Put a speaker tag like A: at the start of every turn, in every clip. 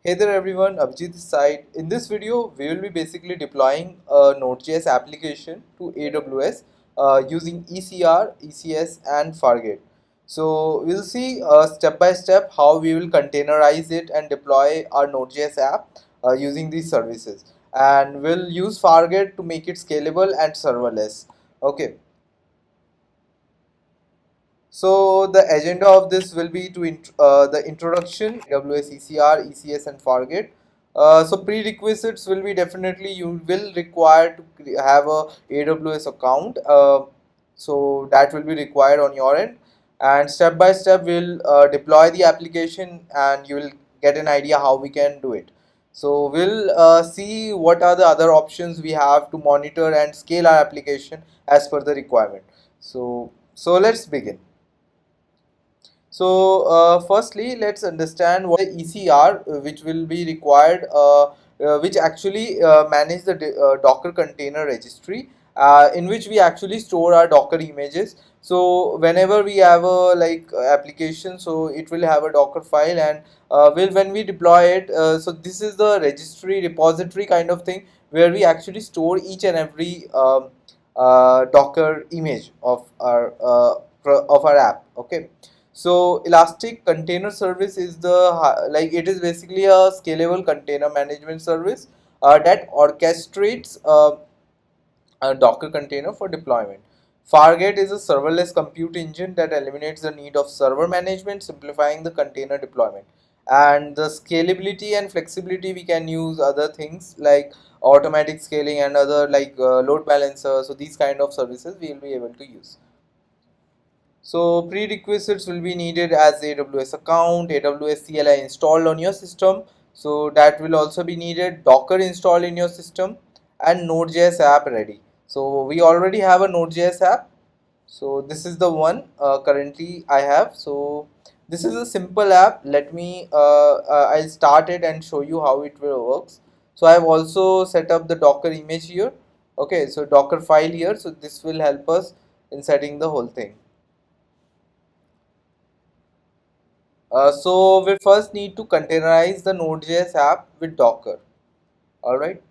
A: Hey there everyone, Abhijit this side. In this video, we will be basically deploying a Node.js application to AWS using ECR, ECS and Fargate. So we'll see step by step how we will containerize it and deploy our Node.js app using these services. And we'll use Fargate to make it scalable and serverless. Okay. So the agenda of this will be to the introduction, AWS ECR, ECS and Fargate. So prerequisites will be definitely you will require to have a AWS account. So that will be required on your end, and step by step we'll deploy the application and you will get an idea how we can do it. So we'll see what are the other options we have to monitor and scale our application as per the requirement. So let's begin. So, firstly, let's understand what the ECR, which will be required, which actually manage the Docker container registry, in which we actually store our Docker images. So, whenever we have a application, so it will have a Docker file, and when we deploy it, so this is the registry repository kind of thing where we actually store each and every Docker image of our app. Okay. So Elastic Container Service is it is basically a scalable container management service that orchestrates a Docker container for deployment. Fargate is a serverless compute engine that eliminates the need of server management, simplifying the container deployment. And the scalability and flexibility, we can use other things like automatic scaling and other load balancer. So these kind of services we will be able to use. So prerequisites will be needed as AWS account, AWS CLI installed on your system. So that will also be needed. Docker installed in your system and Node.js app ready. So we already have a Node.js app. So this is the one currently I have. So this is a simple app. Let me I'll start it and show you how it will works. So I've also set up the Docker image here. Okay, so Docker file here. So this will help us in setting the whole thing. So we first need to containerize the Node.js app with Docker. All right.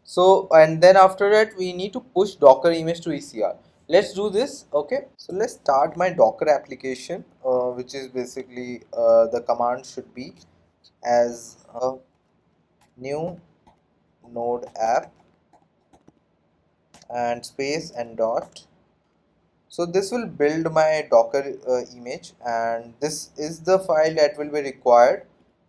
A: So and then after that we need to push Docker image to ECR. Let's do this. Okay. So let's start my Docker application, which is basically the command should be as a new node app and space and dot. So this will build my Docker image, and this is the file that will be required.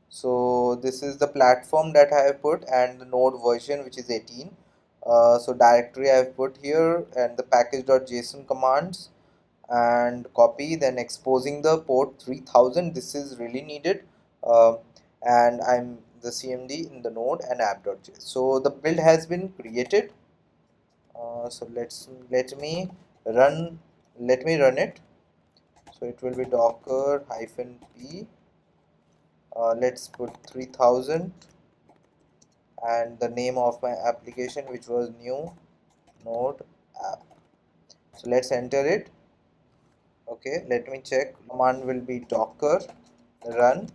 A: So this is the platform that I have put and the node version, which is 18. So directory I have put here and the package.json commands and copy, then exposing the port 3000. This is really needed. And I'm the CMD in the node and app.js. So the build has been created. So let me run it. So it will be docker -p. Let's put 3000 and the name of my application, which was new node app. So let's enter it. Okay, let me check. Command will be docker run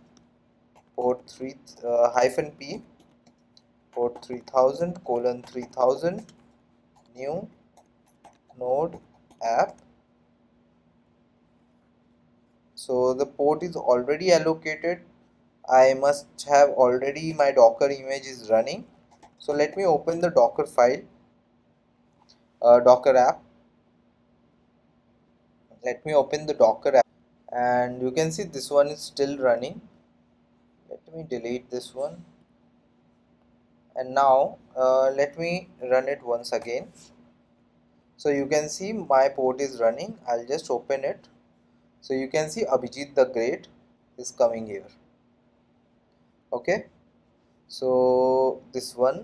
A: port 3 -p port 3000 colon 3000 new node app. So the port is already allocated. I must have already my Docker image is running. So let me open the Docker file, Docker app. Let me open the Docker app, and you can see this one is still running. Let me delete this one, and now let me run it once again. So you can see my port is running. I'll just open it. So you can see Abhijit the Great is coming here. Okay. So this one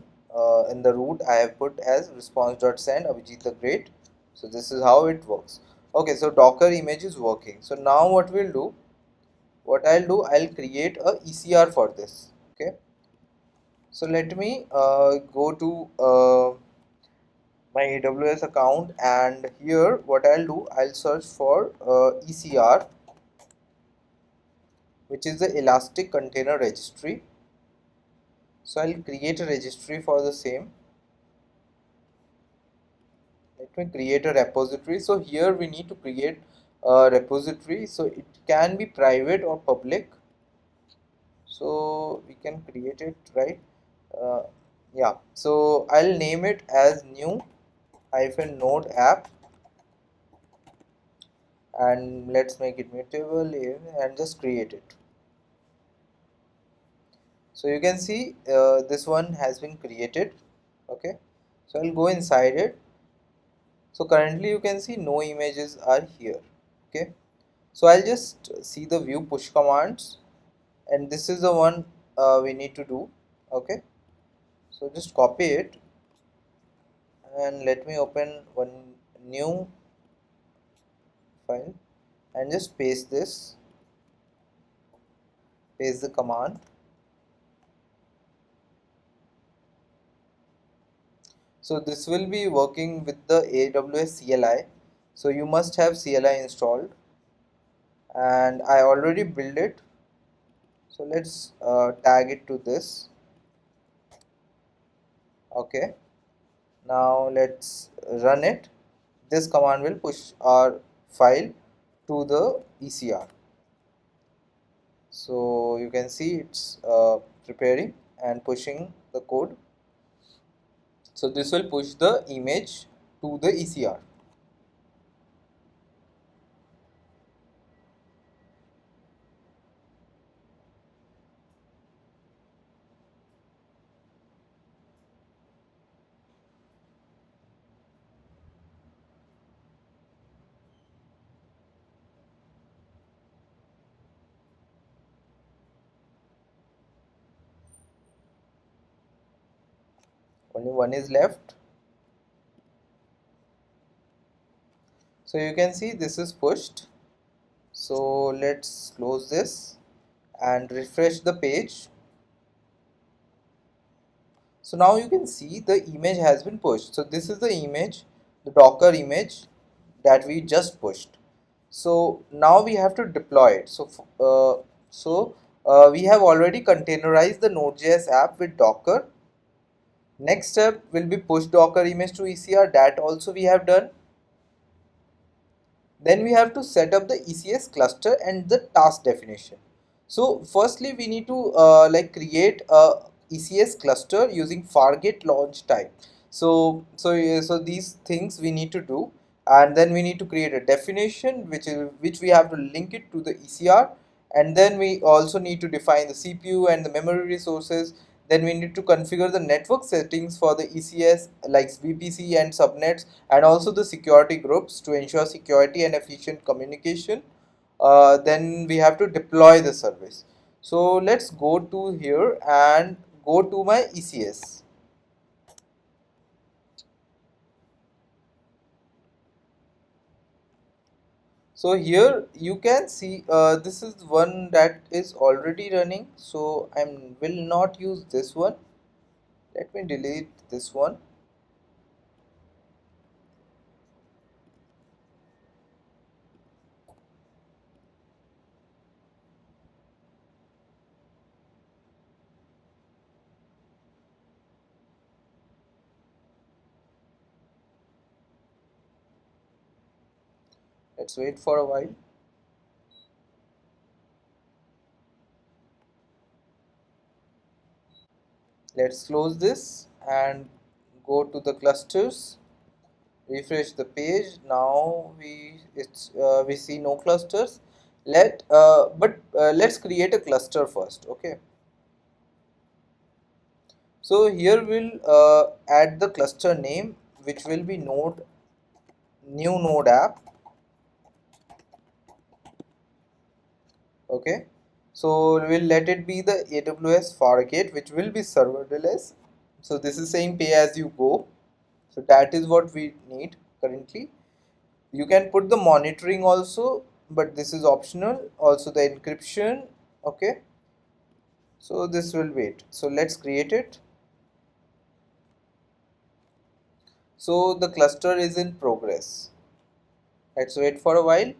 A: in the root I have put as response.send Abhijit the Great. So this is how it works. Okay, so Docker image is working. So now what I'll do, I'll create a ECR for this. Okay, so let me go to my AWS account, and here what I'll do, I'll search for ECR, which is the Elastic Container Registry. So I'll create a registry for the same. Let me create a repository. So here we need to create a repository, so it can be private or public. So we can create it, right? uh, yeah, so I'll name it as new hyphen node app, and let's make it mutable and just create it. So you can see this one has been created. Okay, so I'll go inside it. So currently you can see no images are here. Okay, so I'll just see the view push commands, and this is the one we need to do. Okay, so just copy it and let me open one new file and just paste the command. So this will be working with the AWS CLI, so you must have CLI installed, and I already built it. So let's tag it to this. Okay, now let's run it. This command will push our file to the ECR. So you can see it's preparing and pushing the code. So this will push the image to the ECR. Only one is left. So you can see this is pushed. So let's close this and refresh the page. So now you can see the image has been pushed. So this is the image, the Docker image that we just pushed. So now we have to deploy it. We have already containerized the Node.js app with Docker. Next step will be push Docker image to ECR. That also we have done. Then we have to set up the ECS cluster and the task definition. So firstly we need to create a ECS cluster using Fargate launch type. So these things we need to do, and then we need to create a definition which we have to link it to the ECR, and then we also need to define the CPU and the memory resources. Then we need to configure the network settings for the ECS like VPC and subnets, and also the security groups to ensure security and efficient communication. Then we have to deploy the service. So let's go to here and go to my ECS. So here you can see this is one that is already running, so I will not use this one. Let me delete this one. Let's wait for a while. Let's close this and go to the clusters. Refresh the page. Now we see no clusters. Let's create a cluster first. Okay, so here we'll add the cluster name, which will be new node app. Okay, so we'll let it be the AWS Fargate, which will be serverless. So this is saying pay as you go, so that is what we need currently. You can put the monitoring also, but this is optional. Also the encryption. Okay, so this will wait. So let's create it. So the cluster is in progress. Let's wait for a while.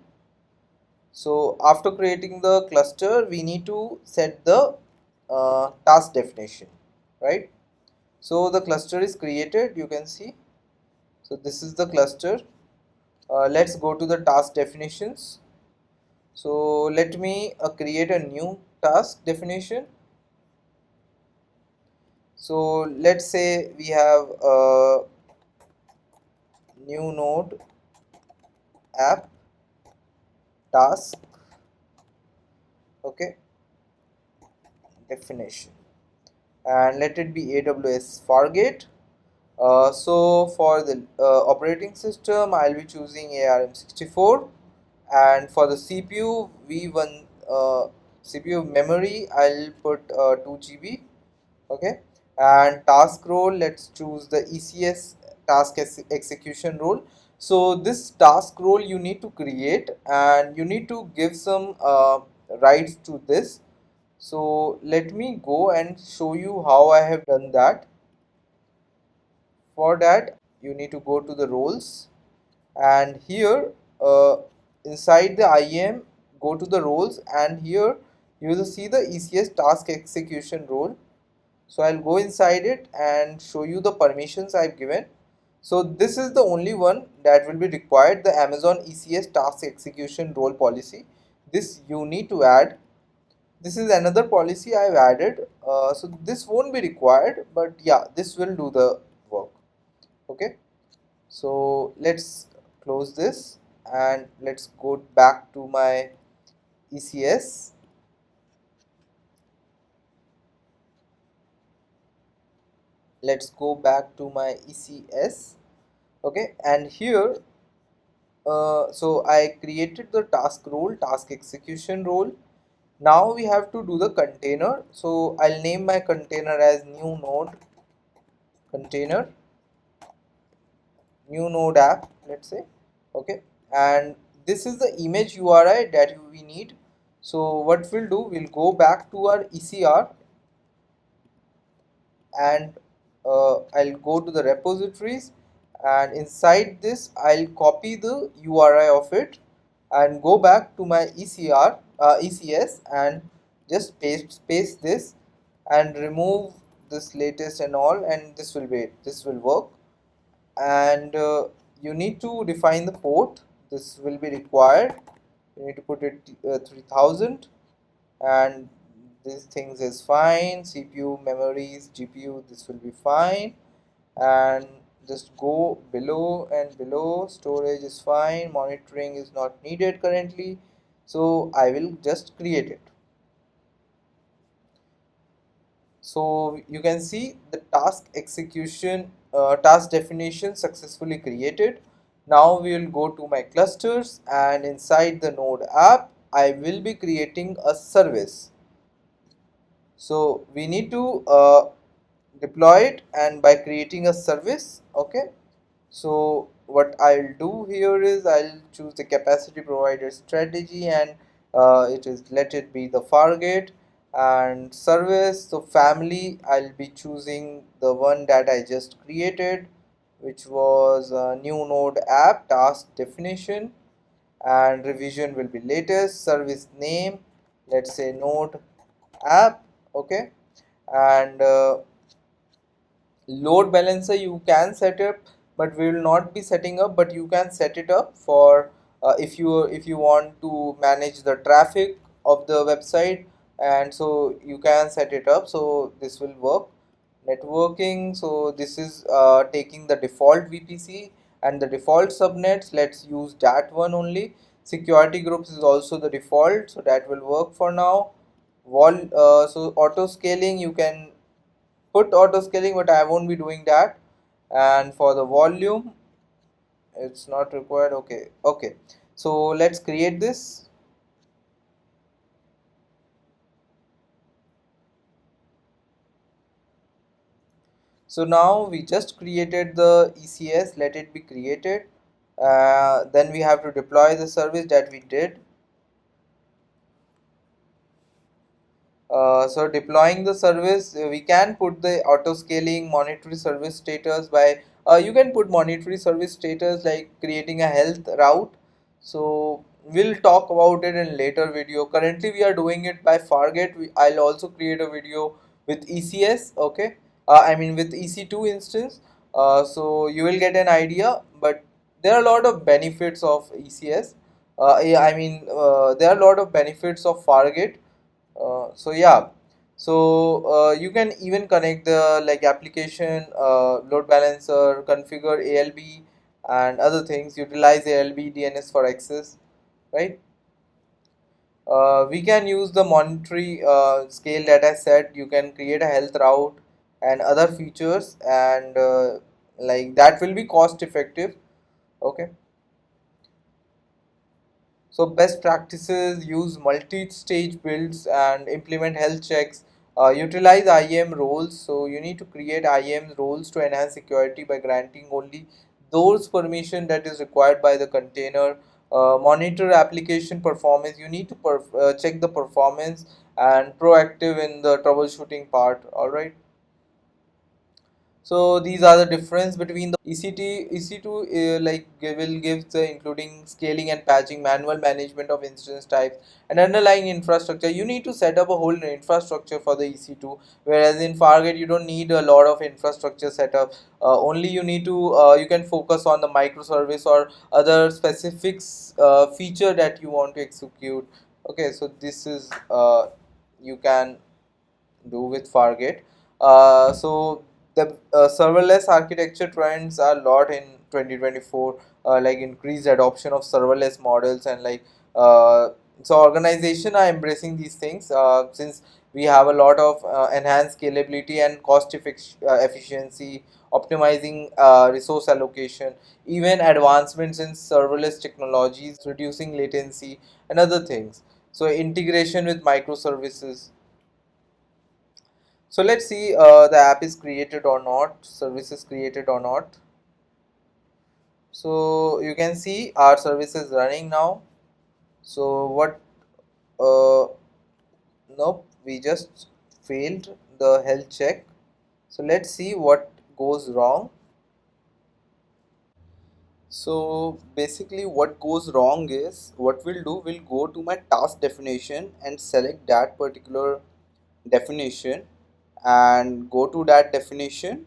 A: So after creating the cluster, we need to set the task definition, right? So the cluster is created, you can see. So this is the cluster. Let's go to the task definitions. So let me create a new task definition. So let's say we have a new node app task, okay, definition, and let it be AWS Fargate. So for the operating system, I'll be choosing ARM64, and for the CPU V1 CPU memory, I'll put 2 GB, okay. And task role, let's choose the ECS task execution role. So this task role you need to create, and you need to give some rights to this. So let me go and show you how I have done that. For that, you need to go to the roles, and here uh, inside the IAM, go to the roles, and here you will see the ECS task execution role. So I'll go inside it and show you the permissions I've given. So this is the only one that will be required, the Amazon ECS task execution role policy. This you need to add. This is another policy I've added. So this won't be required, but yeah, this will do the work. Okay. So let's close this and let's go back to my ECS. Let's go back to my ECS. Okay, and here so I created the task role, task execution role. Now we have to do the container. So I'll name my container as new node container, new node app, let's say. Okay, and this is the image URI that we need. So what we'll do, we'll go back to our ECR, and I'll go to the repositories, and inside this I'll copy the URI of it and go back to my ECS, and just paste this and remove this latest and all, and this will work. And you need to define the port. This will be required. You need to put it 3000, and these things is fine. CPU, memories, GPU, this will be fine. And just go below and below. Storage is fine, monitoring is not needed currently, so I will just create it. So you can see the task execution task definition successfully created. Now we will go to my clusters, and inside the node app I will be creating a service. So we need to deploy it, and by creating a service, okay. So what I'll do here is I'll choose the capacity provider strategy, and it is, let it be the Fargate. And service, so family, I'll be choosing the one that I just created, which was a new node app task definition, and revision will be latest. Service name, let's say node app, okay. And load balancer you can set up, but we will not be setting up, but you can set it up for if you want to manage the traffic of the website, and so you can set it up, so this will work. Networking, so this is taking the default VPC and the default subnets, let's use that one only. Security groups is also the default, so that will work for now. So auto scaling, you can put auto scaling, but I won't be doing that. And for the volume, it's not required. Okay, okay, so let's create this. So now we just created the ECS, let it be created. Then we have to deploy the service that we did. So deploying the service, we can put the auto scaling monetary service status by you can put monetary service status like creating a health route. So we'll talk about it in later video. Currently we are doing it by Fargate. I'll also create a video with ECS, okay. I mean with EC2 instance. So you will get an idea, but there are a lot of benefits of ECS. Yeah, I mean there are a lot of benefits of Fargate. So yeah, so you can even connect the like application, load balancer, configure ALB and other things. Utilize ALB DNS for access, right? We can use the monetary scale that I said. You can create a health route and other features, and like that will be cost effective. Okay. So best practices: use multi-stage builds and implement health checks. Utilize IAM roles. So you need to create IAM roles to enhance security by granting only those permission that is required by the container. Monitor application performance. You need to check the performance and proactive in the troubleshooting part. All right. So these are the difference between the EC2 will give the including scaling and patching, manual management of instance types, and underlying infrastructure. You need to set up a whole infrastructure for the EC2, whereas in Fargate you don't need a lot of infrastructure setup. Only you need to you can focus on the microservice or other specifics feature that you want to execute. Okay, so this is you can do with Fargate. So the serverless architecture trends are a lot in 2024, like increased adoption of serverless models and like uh, so organization are embracing these things since we have a lot of enhanced scalability and efficiency, optimizing resource allocation, even advancements in serverless technologies, reducing latency and other things. So integration with microservices. So let's see the app is created or not, service is created or not. So you can see our service is running now. So what, uh, nope, we just failed the health check. So let's see what goes wrong. So basically what goes wrong is, what we'll do, we'll go to my task definition and select that particular definition and go to that definition,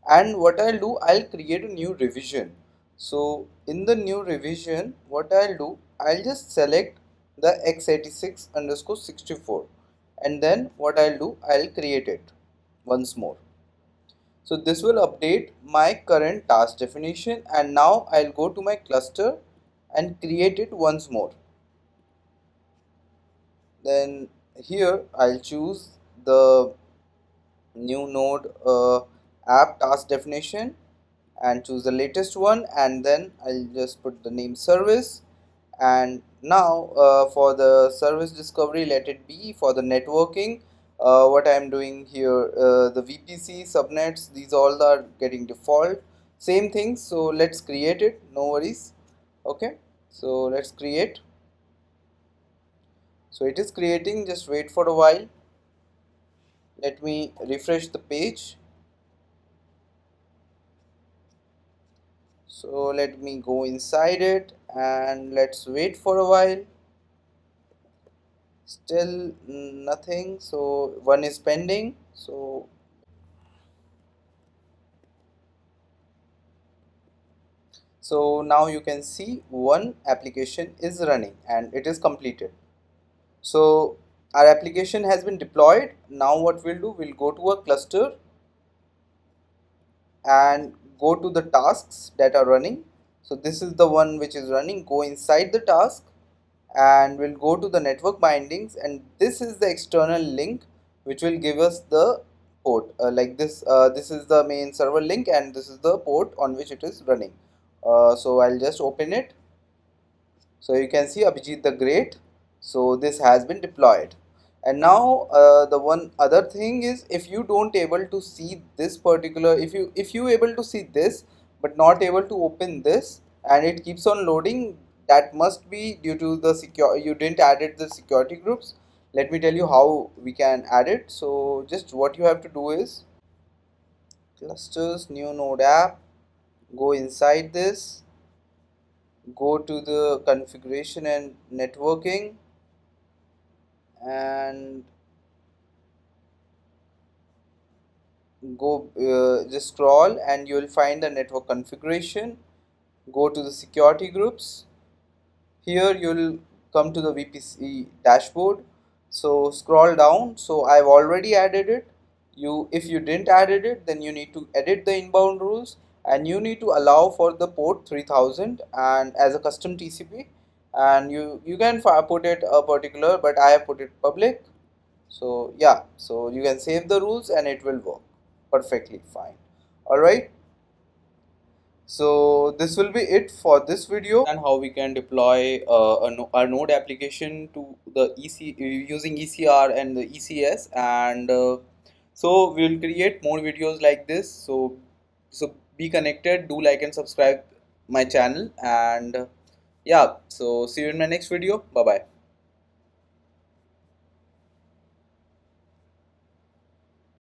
A: and what I'll do, I'll create a new revision. So in the new revision, what I'll do, I'll just select the x86 underscore 64, and then what I'll do, I'll create it once more. So this will update my current task definition, and now I'll go to my cluster and create it once more. Then here I'll choose the new node app task definition and choose the latest one, and then I'll just put the name service. And now for the service discovery, let it be for the networking. What I'm doing here, the VPC subnets, these all are getting default, same thing. So let's create it, no worries. Okay, so let's create. So it is creating, just wait for a while. Let me refresh the page. So let me go inside it and let's wait for a while. Still nothing, so one is pending. So now you can see one application is running and it is completed. So our application has been deployed. Now what we'll do, we'll go to a cluster and go to the tasks that are running. So this is the one which is running. Go inside the task and we'll go to the network bindings, and this is the external link which will give us the port, like this. This is the main server link and this is the port on which it is running. So I'll just open it. So you can see Abhijit the Great. So this has been deployed. And now the one other thing is, if you don't able to see this particular, if you able to see this but not able to open this and it keeps on loading, that must be due to the secure, you didn't added the security groups. Let me tell you how we can add it. So just what you have to do is clusters, new node app, go inside this, go to the configuration and networking, and go just scroll and you will find the network configuration. Go to the security groups. Here you will come to the VPC dashboard. So scroll down. So I've already added it. If you didn't added it, then you need to edit the inbound rules, and you need to allow for the port 3000 and as a custom TCP, and you can put it a particular, but I have put it public. So yeah, so you can save the rules and it will work perfectly fine. All right, so this will be it for this video, and how we can deploy our node application to the using ECR and the ECS. And so we will create more videos like this. So be connected, do like and subscribe my channel, and yeah, so see you in my next video. Bye bye.